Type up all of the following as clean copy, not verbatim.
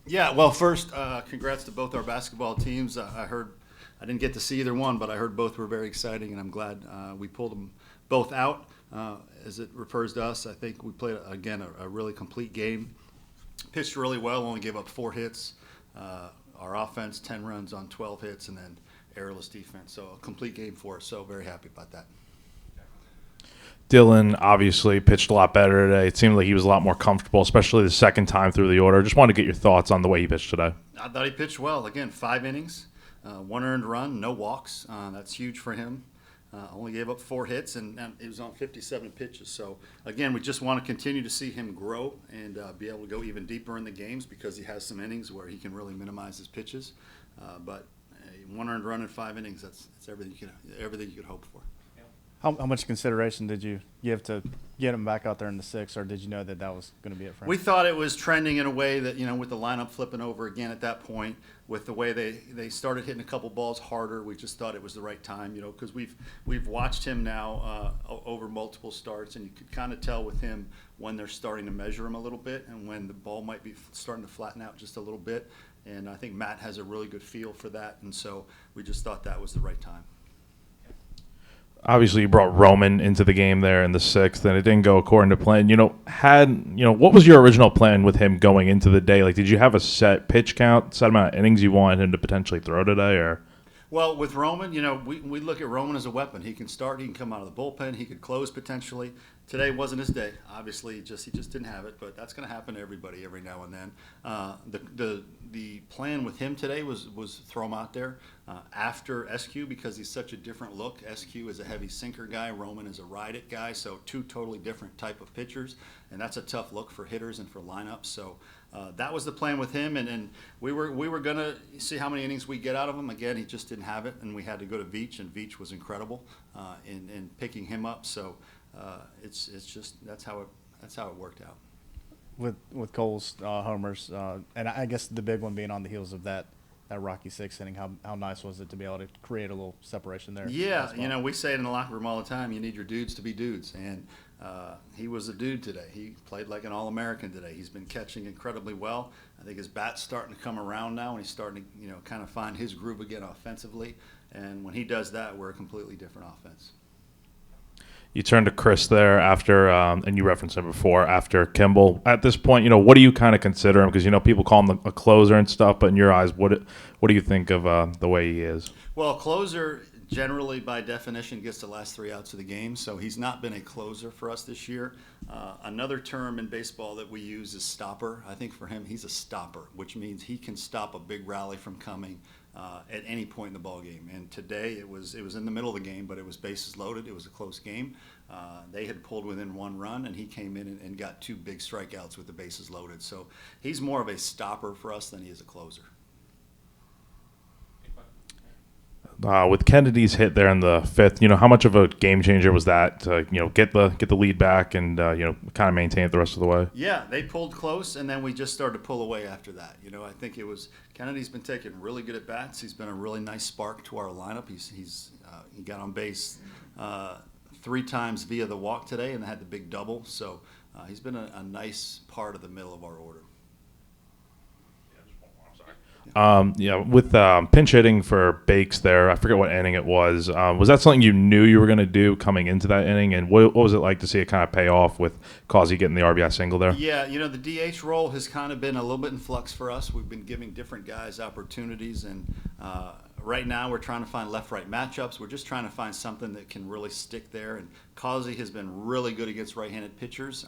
Yeah, well, first, congrats to both our basketball teams. I didn't get to see either one, but I heard both were very exciting, and I'm glad we pulled them both out. As it refers to us, I think we played, again, a really complete game. Pitched really well, only gave up 4 hits. Our offense, 10 runs on 12 hits, and then errorless defense. So a complete game for us, so very happy about that. Dylan obviously pitched a lot better today. It seemed like he was a lot more comfortable, especially the second time through the order. Just wanted to get your thoughts on the way he pitched today. I thought he pitched well. Again, 5 innings, 1 earned run, no walks. That's huge for him. Only gave up 4 hits, and he was on 57 pitches. So, again, we just want to continue to see him grow and be able to go even deeper in the games because he has some innings where he can really minimize his pitches. But 1 earned run in 5 innings, that's everything you could hope for. How much consideration did you give to get him back out there in the 6th, or did you know that was going to be it for him? We thought it was trending in a way that, with the lineup flipping over again at that point, with the way they started hitting a couple balls harder, we just thought it was the right time, because we've watched him now over multiple starts, and you could kind of tell with him when they're starting to measure him a little bit and when the ball might be starting to flatten out just a little bit. And I think Matt has a really good feel for that, and so we just thought that was the right time. Obviously, you brought Roman into the game there in the 6th, and it didn't go according to plan. What was your original plan with him going into the day? Like, did you have a set pitch count, set amount of innings you wanted him to potentially throw today, or? Well, with Roman, we look at Roman as a weapon. He can start, he can come out of the bullpen, he could close potentially. Today wasn't his day. Obviously, he just didn't have it, but that's going to happen to everybody every now and then. The plan with him today was throw him out there after SQ because he's such a different look. SQ is a heavy sinker guy. Roman is a ride-it guy, so 2 totally different type of pitchers, and that's a tough look for hitters and for lineups. So that was the plan with him, and we were going to see how many innings we get out of him. Again, he just didn't have it, and we had to go to Veach, and Veach was incredible in picking him up. So it's just that's how it worked out. With Cole's homers, and I guess the big one being on the heels of that rocky 6th inning, how nice was it to be able to create a little separation there? Yeah, we say it in the locker room all the time, you need your dudes to be dudes, and he was a dude today. He played like an All-American today. He's been catching incredibly well. I think his bat's starting to come around now, and he's starting to kind of find his groove again offensively, and when he does that, we're a completely different offense. You turned to Chris there after, and you referenced him before, after Kimball. At this point, what do you kind of consider him? Because, people call him a closer and stuff, but in your eyes, what do you think of the way he is? Well, closer generally, by definition, gets the last 3 outs of the game, so he's not been a closer for us this year. Another term in baseball that we use is stopper. I think for him, he's a stopper, which means he can stop a big rally from coming at any point in the ball game. And today it was in the middle of the game, but it was bases loaded. It was a close game. They had pulled within 1 run, and he came in and got 2 big strikeouts with the bases loaded. So he's more of a stopper for us than he is a closer. With Kennedy's hit there in the 5th, how much of a game changer was that to get the lead back and kind of maintain it the rest of the way? Yeah, they pulled close, and then we just started to pull away after that. I think it was Kennedy's been taking really good at bats. He's been a really nice spark to our lineup. He got on base 3 times via the walk today and had the big double. So he's been a nice part of the middle of our order. With pinch hitting for Bakes there, I forget what inning it was. Was that something you knew you were going to do coming into that inning? And what was it like to see it kind of pay off with Causey getting the RBI single there? Yeah, the DH role has kind of been a little bit in flux for us. We've been giving different guys opportunities, and right now we're trying to find left-right matchups. We're just trying to find something that can really stick there. And Causey has been really good against right-handed pitchers.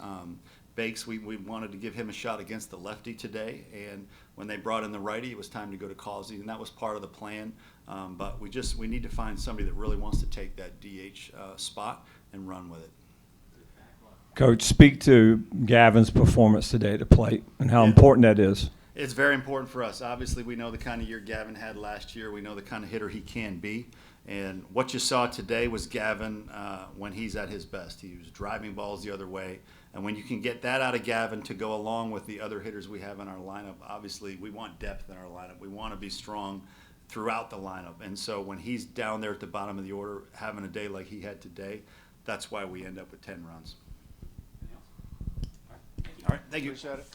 Bakes, we wanted to give him a shot against the lefty today, and when they brought in the righty, it was time to go to Causey, and that was part of the plan. But we need to find somebody that really wants to take that DH spot and run with it. Coach, speak to Gavin's performance today at the plate and how important that is. It's very important for us. Obviously, we know the kind of year Gavin had last year. We know the kind of hitter he can be. And what you saw today was Gavin when he's at his best. He was driving balls the other way. And when you can get that out of Gavin to go along with the other hitters we have in our lineup, obviously we want depth in our lineup. We want to be strong throughout the lineup. And so when he's down there at the bottom of the order having a day like he had today, that's why we end up with 10 runs. All right, thank you. Appreciate it.